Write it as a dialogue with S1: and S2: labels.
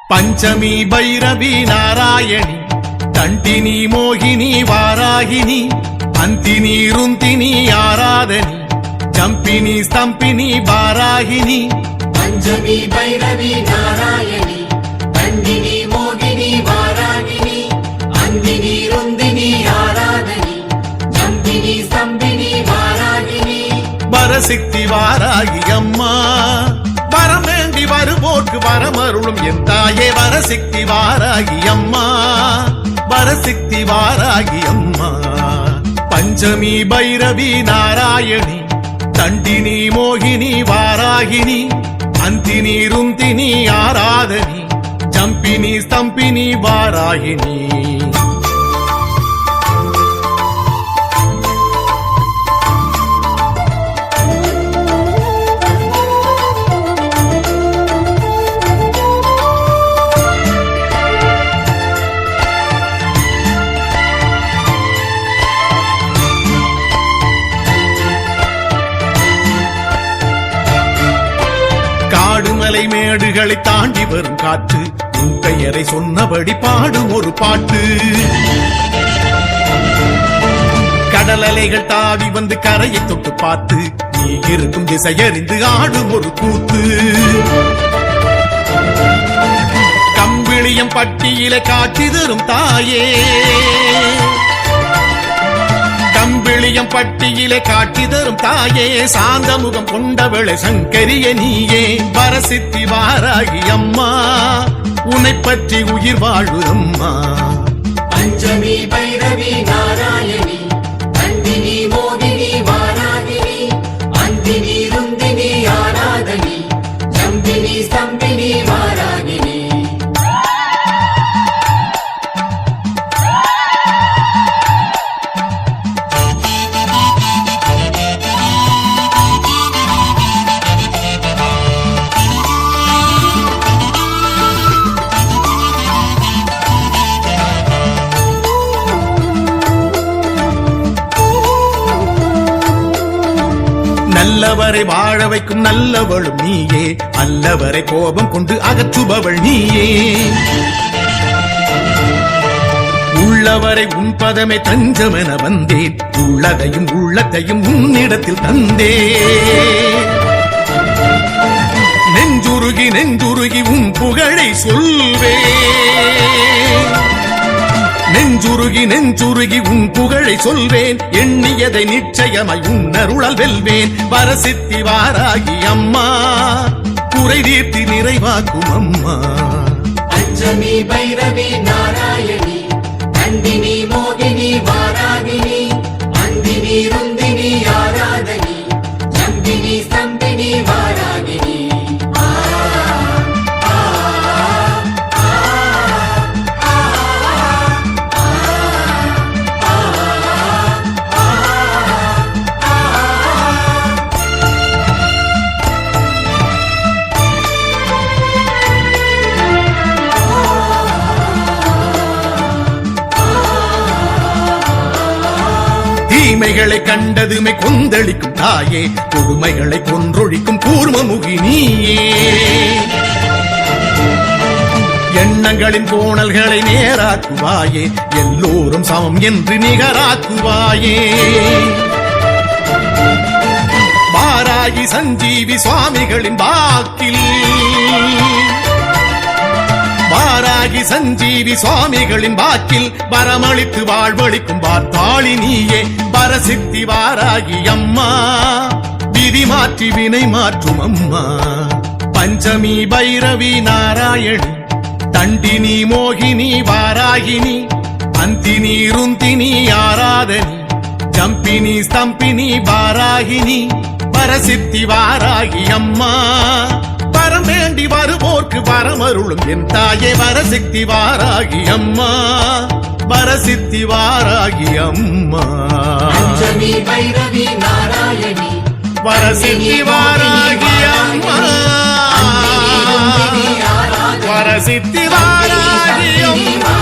S1: பஞ்சமி பைரவி நாராயணி தண்டினி மோகினி வாராகினி அந்தினி ருந்தினி ஆராதனி ஜம்பினி ஸ்தம்பினி வாராகினி
S2: பஞ்சமி பைரவி நாராயணி தண்டினி மோகினி வாராகினி அந்தினி ருந்தினி ஆராதனி ஜம்பினி ஸ்தம்பினி வாராகினி
S1: வரசித்தி வாராகி அம்மா வரம் வேண்டி வருவோர்க்கு வரமருளும் என் தாயே வரசித்தி வாராகி அம்மா வரசித்தி வாராகி அம்மா பஞ்சமி பைரவி நாராயணி தண்டினி மோகினி வாராகினி அந்தினி ருந்தினி ஆராதனி ஜம்பினி ஸ்தம்பினி வாராகினி காடுமலை மேடுகளை தாண்டி வரும் காற்று உன் பெயரை சொன்னபடி பாடும் ஒரு பாட்டு கடல் அலைகள் தாவி வந்து கரையை தொட்டு பார்த்து நீ இருக்கும் திசையறிந்து ஆடும் ஒரு கூத்து கம்பிளியம் பட்டியிலே காட்சி தரும் தாயே கம்பிளியம் பட்டியிலே காட்சி தரும் தாயே சாந்த முகம் கொண்டவளை சங்கரிய நீயே வரசித்தி வாராகி அம்மா உன்னை பற்றி உயிர் வாழுதம்மா
S2: பஞ்சமி பைரவி நாராயணி தண்டினி மோகினி வாராகினி அந்தினி ருந்தினி ஆராதனி ஜம்பினி ஸ்தம்பினி வாராகினி
S1: நல்லவரை வாழ வைக்கும் நல்லவளும் நீயே அல்லவரை கோபம் கொண்டு அகற்றுபவள் நீயே உள்ளவரை உன் பதமே தஞ்சமென வந்தேன் உள்ளதையும் உள்ளத்தையும் உன்னிடத்தில் தந்தே நெஞ்சுருகி நெஞ்சுருகி உன் புகழை சொல்வேன் நெஞ்சுருகி நெஞ்சுருகி உன் புகழை சொல்வேன் எண்ணியதை நிச்சயமாய் உன் அருளால் வெல்வேன் வரசித்தி வாராகி அம்மா குறை தீர்த்தி நிறைவாக்கும் அம்மா
S2: பஞ்சமி பைரவி நாராயணி தண்டினி மோகினி வாராகினி அந்தினி ருந்தினி ஆராதனி ஜம்பினி ஸ்தம்பினி வாராகினி
S1: தீமைகளை கண்டதுமே கொந்தளிக்கும் தாயே கொடுமைகளை கொன்றொழிக்கும் கூர்மமுகி நீயே எண்ணங்களின் கோணல்களை நேராக்குவாயே எல்லோரும் சமம் என்று நிகராக்குவாயே வாராகி சஞ்சீவி சுவாமிகளின் வாக்கில் வாராகி சஞ்சீவி சுவாமிகளின் வாக்கில் வரமளித்து வாழ்வளிக்கும் வார்த்தாளி நீயே வரசித்தி வாராகி அம்மா விதி மாற்றி வினை மாற்றும் அம்மா பஞ்சமி பைரவி நாராயணி தண்டினி மோகினி வாராகினி அந்தினி ருந்தினி ஆராதனி ஜம்பினி ஸ்தம்பினி வாராகினி வரசித்தி வாராகி அம்மா வரம் வேண்டி வருவோர்க்கு வரமருளும் என் தாயே வரசித்தி வாராகி அம்மா வரசித்தி வாராகி அம்மா
S2: பஞ்சமி பைரவி நாராயணி
S1: வரசித்தி வாராகி அம்மா வரசித்தி வாராகி அம்மா